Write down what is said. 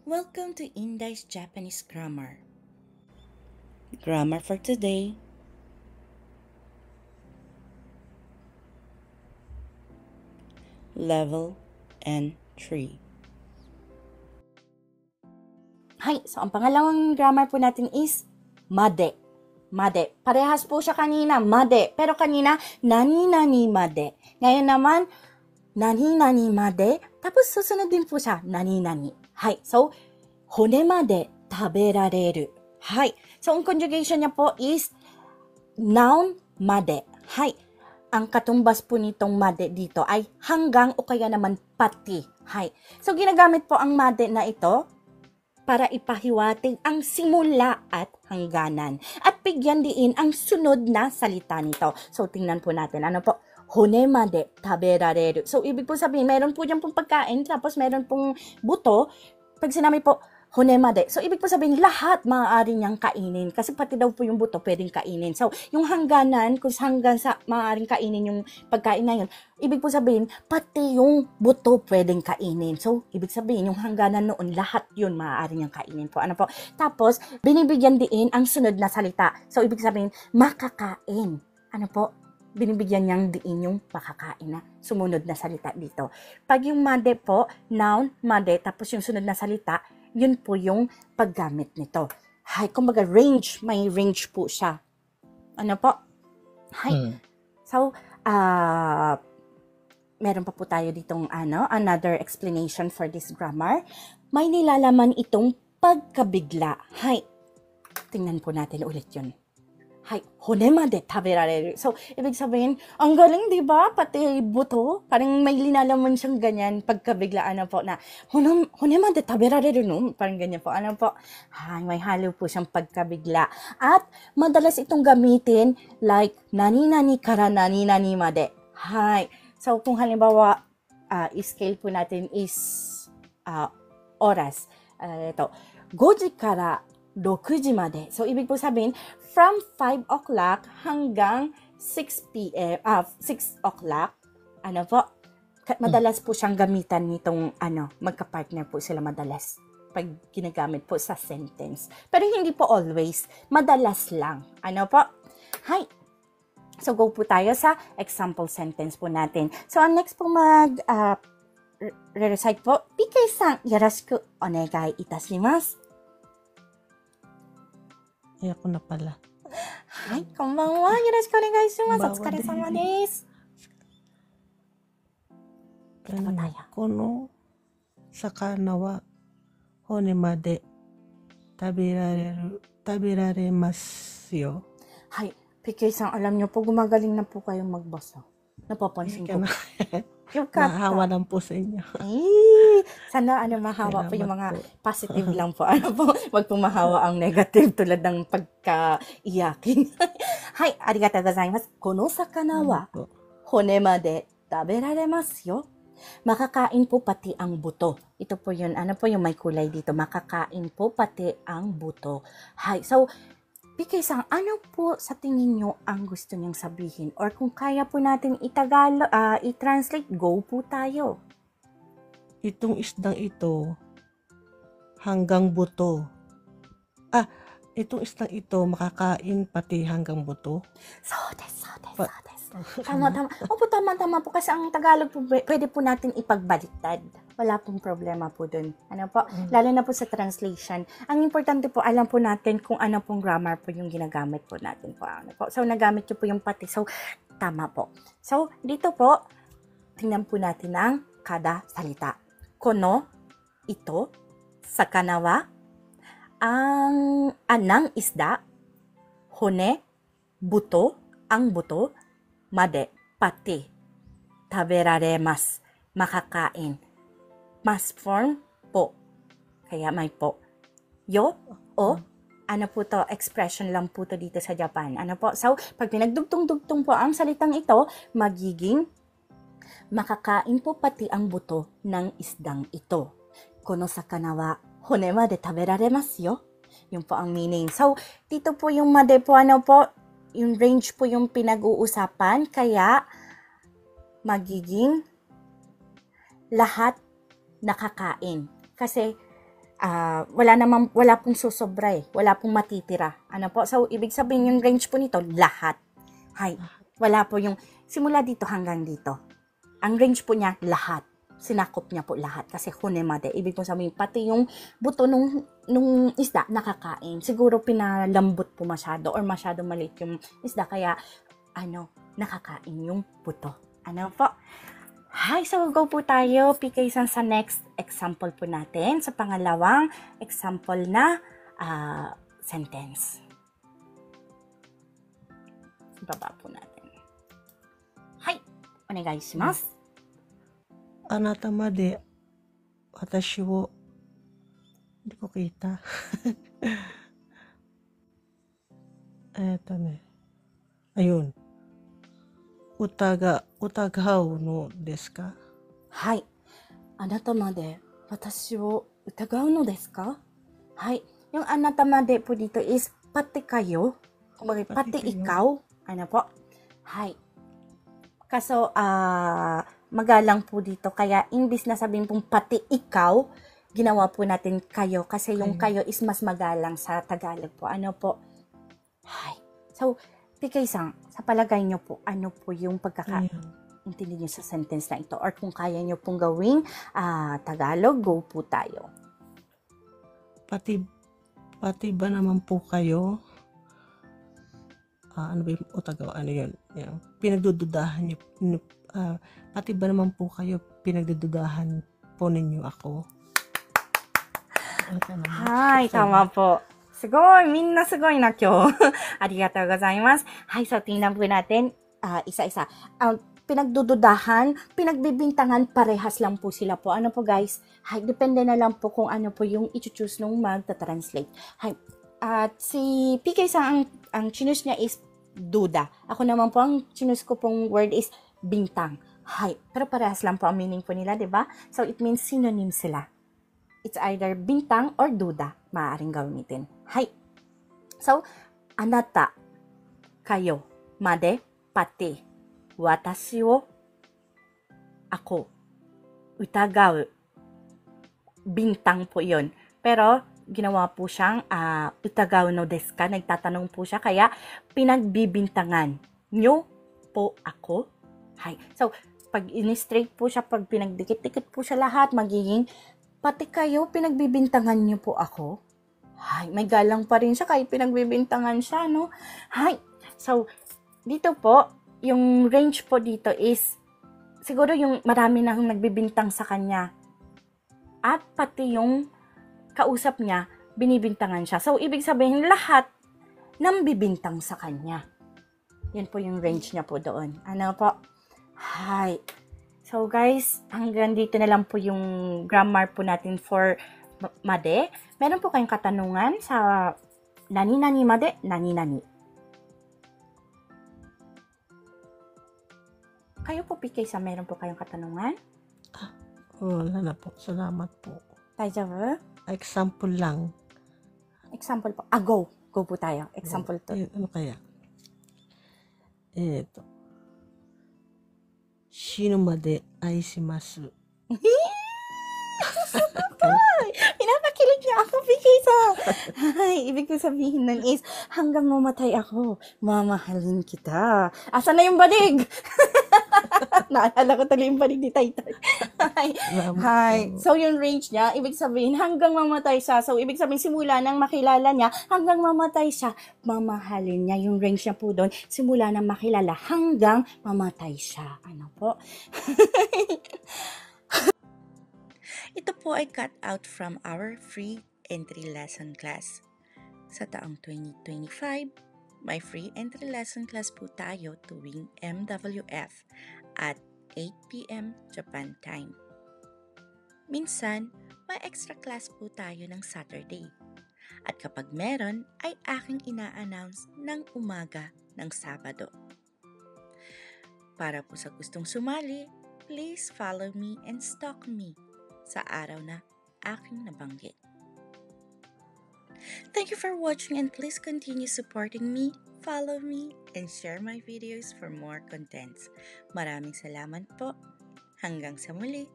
Welcome to Indai's Japanese Grammar. Grammar for today. Level N3. Hi, so ang pangalawang grammar po natin is made. Made. Parehas po siya kanina, made. Pero kanina, nani-nani made. Ngayon naman, nani-nani made. Tapos susunod din po siya, nani-nani. Hi, so, hone made taberareru. Hi, so ang conjugation niya po is noun made. Hi, ang katumbas po nitong made dito ay hanggang o kaya naman pati. Hi, so ginagamit po ang made na ito para ipahiwatig ang simula at hangganan. At bigyan din ang sunod na salita nito. So, tingnan po natin. Ano po? Hone made taberareru. So, ibig po sabihin, meron po dyan pong pagkain, tapos meron pong buto. Pag sinabi po, hone made. So, ibig po sabihin, lahat maaari niyang kainin. Kasi pati daw po yung buto pwedeng kainin. So, yung hangganan, kung hanggang sa maaaring kainin yung pagkain na yun, ibig po sabihin, pati yung buto pwedeng kainin. So, ibig sabihin, yung hangganan noon, lahat yun maaari niyang kainin po. Ano po? Tapos, binibigyan din ang sunod na salita. So, ibig sabihin, makakain. Ano po? Binibigyan niyang diin yung makakain na sumunod na salita dito. Pag yung made po, noun, made, tapos yung sunod na salita, yun po yung paggamit nito. Hay, kumbaga range, may range po siya. Ano po? Hay. So, meron pa po tayo ditong another explanation for this grammar. May nilalaman itong pagkabigla. Hay. Tingnan po natin ulit yun. Hay, hone made taberareru. So, ibig sabihin, ang galing, di ba? Pati buto, parang may linalaman siyang ganyan pagkabiglaan na po na hone made taberareru no? Parang ganyan po. Ano po? Hay, may halo po siyang pagkabigla. At madalas itong gamitin like nani-nani kara nani-nani made. Hay. So, kung halimbawa, scale po natin is oras. Ito, 5時から6時まで. So, ibig po sabihin, from 5 o'clock hanggang 6 p.m., 6 o'clock, ano po, madalas po siyang gamitan nitong, magka-partner po sila madalas pag ginagamit po sa sentence. Pero hindi po always, madalas lang. Ano po? Hi! So, go po tayo sa example sentence po natin. So, ang next po re-recite po, PK-san, yoroshiku onegai itashimasu. Ako na pala. Hi, konbanwa. Yoroshiku onegai shimasu. Otsukaresama desu. Kono sakana wa hone made taberaremasu yo. Hi, PK-san, alam niyo po, gumagaling na po kayong magbasa. Napapansin ko. Mahawa lang po sa inyo. Sana mahawa po yung mga positive lang po. Wag po mahawa ang negative tulad ng pagka-iyakin. Hi, arigatou gozaimasu. Kono sakana wa hone made taberaremasu yo. Makakain po pati ang buto. Ito po yun. Ano po yung may kulay dito? Makakain po pati ang buto. Hi, so, PK-san, ano po sa tingin nyo ang gusto niyang sabihin? Or kung kaya po natin i-translate, go po tayo. Itong isdang ito, hanggang buto. Itong isdang ito, makakain pati hanggang buto. So desu. Tama. Opo, tama po. Kasi ang Tagalog po, pwede po natin ipagbaliktad. Wala pong problema po dun. Ano po? Lalo na po sa translation. Ang importante po, alam po natin kung ano pong grammar po yung ginagamit po natin po. Ano po? So, nagamit nyo po yung pati. So, tama po. So, dito po, tingnan po natin ang kada salita. Kono, ito, sakana wa, ang anang isda, hone, buto, ang buto, made, pati, taberaremasu, makakain. Mas form, po. Kaya may po. Yo, o, ano po to, expression lang po to dito sa Japan. Ano po? So, pag pinagdugtong-dugtong po ang salitang ito, magiging makakain po pati ang buto ng isdang ito. Kono sakana wa hone made taberaremasu yo. Yun po ang meaning. So, dito po yung made po, yung range po yung pinag-uusapan, kaya magiging lahat nakakain. Kasi wala pong susobra eh. Wala pong matitira. Ano po? So, ibig sabihin yung range po nito, lahat. Hay. Wala po yung simula dito hanggang dito. Ang range po niya, lahat. Sinakop niya po lahat. Kasi hunemade. Ibig po sabihin, pati yung buto nung isda, nakakain. Siguro pinalambot po masyado or masyado maliit yung isda. Kaya, nakakain yung buto. Ano po? Hi, so go po tayo. PK-san sa next example po natin. Sa pangalawang example na sentence. Baba po natin. Hi, onegai shimasu. あなたまで私を hindi ko kita. Eto ne. Ayun. Utagaw no desu ka? はい。あなたまで私を疑うのですか? Hi. Yung anata made po dito is pati kayo. Kumbaga, pati kayo. ikaw. Ano po? Hi. Kaso, magalang po dito. Kaya, imbis na sabihin pong pati ikaw, ginawa po natin kayo. Kasi yung kayo is mas magalang sa Tagalog po. Ano po? Hi. So, PK-san, sa palagay nyo po, ano po yung pagkakaintindi nyo sa sentence na ito? Or kung kaya nyo pong gawing Tagalog, go po tayo. Pati ba naman po kayo? Ano ba yung utagaw? Ano yun? Pinagdududahan nyo. Pati ba naman po kayo pinagdududahan po ninyo ako? Hi, tama po. Sugoi! Minna sugoi na kyo. Arigatou gozaimasu. Hi, so tingnan po natin isa-isa. Pinagdududahan, pinagbibintangan, parehas lang po sila po. Ano po guys? Hi, depende na lang po kung ano po yung i-choose nung magta-translate. Hi, at si PK-san, ang chinus niya is duda. Ako naman po, ang chinus ko pong word is bintang. Hi, pero parehas lang po ang meaning po nila, di ba? So, it means synonym sila. It's either bintang or duda. Maaaring gamitin. Hi. So, anata, kayo, made, pati, watashi wo, ako, utagaw, bintang po yon. Pero, ginawa po siyang utagaw no desu ka. Nagtatanong po siya, kaya pinagbibintangan nyo po ako. Hi. So, pag in-straight po siya, pag pinagdikit-dikit po siya lahat, magiging pati kayo, pinagbibintangan niyo po ako. Hay, may galang pa rin siya kahit pinagbibintangan siya, no? Hay. So, dito po, yung range po dito is, siguro yung marami nang nagbibintang sa kanya. At pati yung kausap niya, binibintangan siya. So, ibig sabihin, lahat nang bibintang sa kanya. Yan po yung range niya po doon. Ano po? Hay. So guys, hanggang dito na lang po yung grammar po natin for made. Meron po kayong katanungan sa nani-nani made, nani-nani. Kayo po, PK, sa meron po kayong katanungan? Wala na po. Salamat po. Daijoubu? Example lang. Example po. Go. Go po tayo. Example to. Ano kaya? Shino made aishimasu. Pinapakilig niya ako, PK-sa. Ay, ibig ko sabihin nun is, hanggang mamatay ako, mamahalin kita. Asa na yung banig? Naalala ko tuloy yung banig ni Taytay. Hi. So, yung range niya, ibig sabihin, hanggang mamatay siya. So, ibig sabihin, simula nang makilala niya, hanggang mamatay siya, mamahalin niya. Yung range niya po doon, simula nang makilala, hanggang mamatay siya. Ano po? Ito po ay cut out from our free entry lesson class. Sa taong 2025, may free entry lesson class po tayo tuwing MWF at 8 p.m. Japan time. Minsan, may extra class po tayo ng Saturday. At kapag meron, ay aking ina-announce ng umaga ng Sabado. Para po sa gustong sumali, please follow me and stalk me sa araw na aking nabanggit. Thank you for watching and please continue supporting me, follow me, and share my videos for more contents. Maraming salamat po. Hanggang sa muli.